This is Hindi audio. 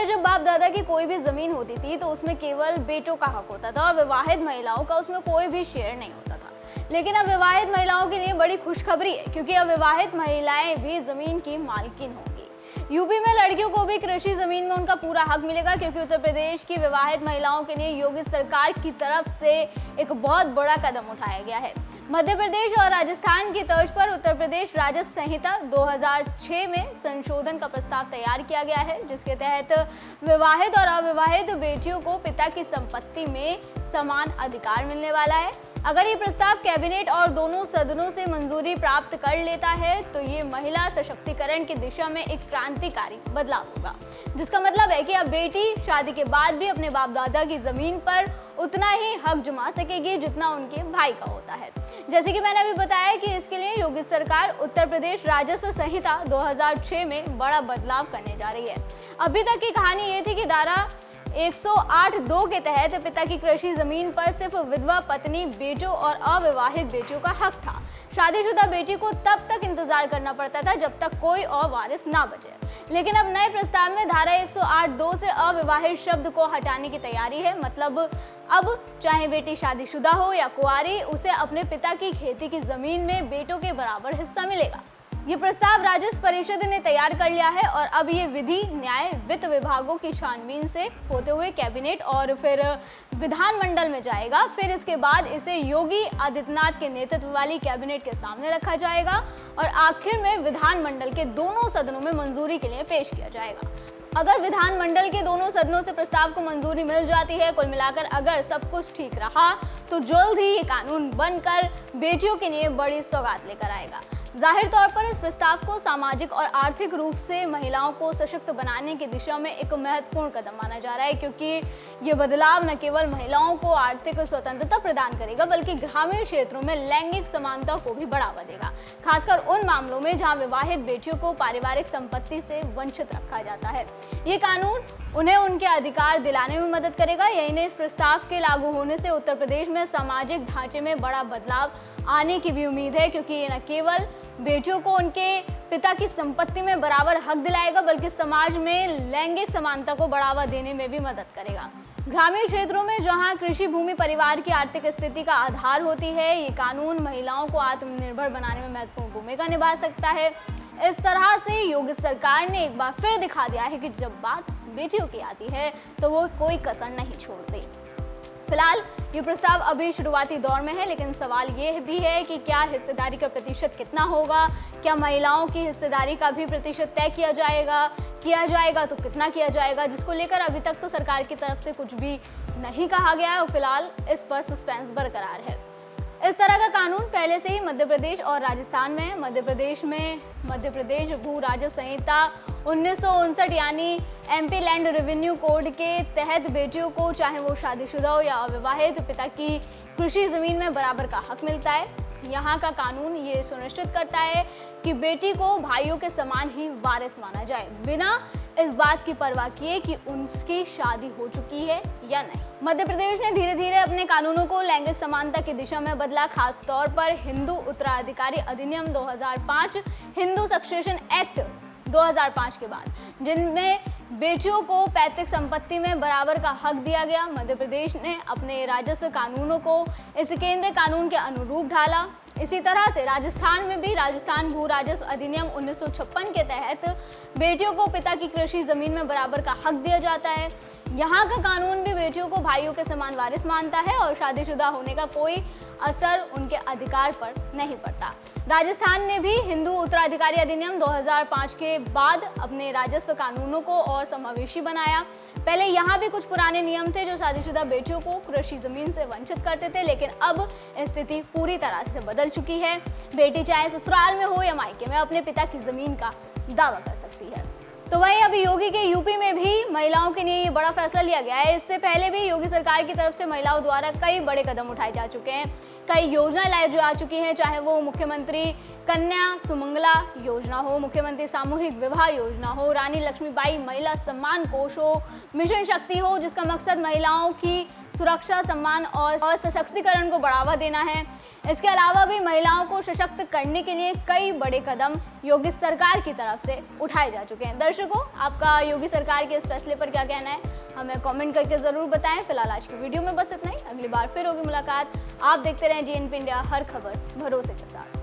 पहले जब बाप दादा की कोई भी जमीन होती थी तो उसमें केवल बेटों का हक होता था और विवाहित महिलाओं का उसमें कोई भी शेयर नहीं होता था। लेकिन अब विवाहित महिलाओं के लिए बड़ी खुशखबरी है, क्योंकि अब विवाहित महिलाएं भी जमीन की मालकिन होंगी। यूपी में लड़कियों को भी कृषि जमीन में उनका पूरा हक मिलेगा, क्योंकि उत्तर प्रदेश की विवाहित महिलाओं के लिए योगी सरकार की तरफ से एक बहुत बड़ा कदम उठाया गया है। मध्य प्रदेश और राजस्थान की तर्ज पर उत्तर प्रदेश राजस्व संहिता 2006 में संशोधन का प्रस्ताव तैयार किया गया है, जिसके तहत विवाहित और अविवाहित बेटियों को पिता की संपत्ति में समान अधिकार मिलने वाला है। अगर ये प्रस्ताव कैबिनेट और दोनों सदनों से मंजूरी प्राप्त कर लेता है तो ये महिला सशक्तिकरण की दिशा में एक क्रांतिकारी बदलाव होगा, जिसका मतलब है कि अब बेटी शादी के बाद भी अपने बाप दादा की जमीन पर उतना ही हक जमा सकेगी जितना उनके भाई का होता है। जैसे कि मैंने अभी बताया कि इसके लिए योगी सरकार उत्तर प्रदेश राजस्व संहिता 2006 में बड़ा बदलाव करने जा रही है। अभी तक की कहानी ये थी कि धारा 108(2) के तहत पिता की कृषि जमीन पर सिर्फ विधवा पत्नी, बेटों और अविवाहित बेटियों का हक था। शादीशुदा बेटी को तब तक इंतजार करना पड़ता था जब तक कोई और वारिस ना बचे। लेकिन अब नए प्रस्ताव में धारा 108(2) से अविवाहित शब्द को हटाने की तैयारी है। मतलब अब चाहे बेटी शादीशुदा हो या कुंवारी, उसे अपने पिता की खेती की जमीन में बेटों के बराबर हिस्सा मिलेगा। ये प्रस्ताव राजस्व परिषद ने तैयार कर लिया है और अब ये विधि, न्याय, वित्त विभागों की छानबीन से होते हुए कैबिनेट और फिर विधानमंडल में जाएगा। फिर इसके बाद इसे योगी आदित्यनाथ के नेतृत्व वाली कैबिनेट के सामने रखा जाएगा और आखिर में विधानमंडल के दोनों सदनों में मंजूरी के लिए पेश किया जाएगा। अगर विधानमंडल के दोनों सदनों से प्रस्ताव को मंजूरी मिल जाती है, कुल मिलाकर अगर सब कुछ ठीक रहा तो जल्द ही ये कानून बनकर बेटियों के लिए बड़ी सौगात लेकर आएगा। जाहिर तौर पर इस प्रस्ताव को सामाजिक और आर्थिक रूप से महिलाओं को सशक्त बनाने की दिशा में एक महत्वपूर्ण कदम माना जा रहा है, क्योंकि ये बदलाव न केवल महिलाओं को आर्थिक स्वतंत्रता प्रदान करेगा बल्कि ग्रामीण क्षेत्रों में लैंगिक समानता को भी बढ़ावा देगा, खासकर उन मामलों में जहां विवाहित बेटियों को पारिवारिक संपत्ति से वंचित रखा जाता है। ये कानून उन्हें उनके अधिकार दिलाने में मदद करेगा। यही नहीं, इस प्रस्ताव के लागू होने से उत्तर प्रदेश में सामाजिक ढांचे में बड़ा बदलाव आने की भी उम्मीद है, क्योंकि ये न केवल बेटियों को उनके पिता की संपत्ति में बराबर हक दिलाएगा बल्कि समाज में लैंगिक समानता को बढ़ावा देने में भी मदद करेगा। ग्रामीण क्षेत्रों में जहां कृषि भूमि परिवार की आर्थिक स्थिति का आधार होती है, ये कानून महिलाओं को आत्मनिर्भर बनाने में महत्वपूर्ण भूमिका निभा सकता है। इस तरह से योगी सरकार ने एक बार फिर दिखा दिया है कि जब बात बेटियों की आती है तो वो कोई कसर नहीं छोड़ती। फिलहाल ये प्रस्ताव अभी शुरुआती दौर में है, लेकिन सवाल ये भी है कि क्या हिस्सेदारी का प्रतिशत कितना होगा, क्या महिलाओं की हिस्सेदारी का भी प्रतिशत तय किया जाएगा तो कितना किया जाएगा, जिसको लेकर अभी तक तो सरकार की तरफ से कुछ भी नहीं कहा गया है और फिलहाल इस पर सस्पेंस बरकरार है। इस तरह का कानून पहले से ही मध्य प्रदेश और राजस्थान में है। मध्य प्रदेश भू राजस्व संहिता 1959 यानी एमपी लैंड रेवेन्यू कोड के तहत बेटियों को, चाहे वो शादीशुदा हो या अविवाहित, पिता की कृषि जमीन में बराबर का हक मिलता है। यहाँ का कानून ये सुनिश्चित करता है कि बेटी को भाइयों के समान ही वारिस माना जाए, बिना इस बात की परवाह किए कि उनकी शादी हो चुकी है या नहीं। मध्य प्रदेश ने धीरे धीरे अपने कानूनों को लैंगिक समानता की दिशा में बदला, खास तौर पर हिंदू उत्तराधिकारी अधिनियम 2005, हिंदू सक्सेशन एक्ट 2005 के बाद, जिनमें बेटियों को पैतृक संपत्ति में बराबर का हक दिया गया। मध्य प्रदेश ने अपने राजस्व कानूनों को इस केंद्रीय कानून के अनुरूप ढाला। इसी तरह से राजस्थान में भी राजस्थान भू राजस्व अधिनियम 1956 के तहत बेटियों को पिता की कृषि जमीन में बराबर का हक दिया जाता है। यहाँ का कानून भी बेटियों को भाइयों के समान वारिस मानता है और शादीशुदा होने का कोई असर उनके अधिकार पर नहीं पड़ता। राजस्थान ने भी हिंदू उत्तराधिकारी अधिनियम 2005 के बाद अपने राजस्व कानूनों को और समावेशी बनाया। पहले यहाँ भी कुछ पुराने नियम थे जो शादीशुदा बेटियों को कृषि जमीन से वंचित करते थे, लेकिन अब स्थिति पूरी तरह से बदल चुकी है। बेटी चाहे ससुराल में हो या मायके में अपने पिता की जमीन का दावा कर सकती है। तो वहीं अभी योगी के यूपी में भी महिलाओं के लिए ये बड़ा फैसला लिया गया है। इससे पहले भी योगी सरकार की तरफ से महिलाओं द्वारा कई बड़े कदम उठाए जा चुके हैं, कई योजनाएं लाई जा चुकी हैं, चाहे वो मुख्यमंत्री कन्या सुमंगला योजना हो, मुख्यमंत्री सामूहिक विवाह योजना हो, रानी लक्ष्मीबाई महिला सम्मान कोष हो, मिशन शक्ति हो, जिसका मकसद महिलाओं की सुरक्षा, सम्मान और सशक्तिकरण को बढ़ावा देना है। इसके अलावा भी महिलाओं को सशक्त करने के लिए कई बड़े कदम योगी सरकार की तरफ से उठाए जा चुके हैं। दर्शकों, आपका योगी सरकार के इस फैसले पर क्या कहना है, हमें कमेंट करके ज़रूर बताएं। फिलहाल आज की वीडियो में बस इतना ही, अगली बार फिर होगी मुलाकात। आप देखते रहें JNP इंडिया, हर खबर भरोसे के साथ।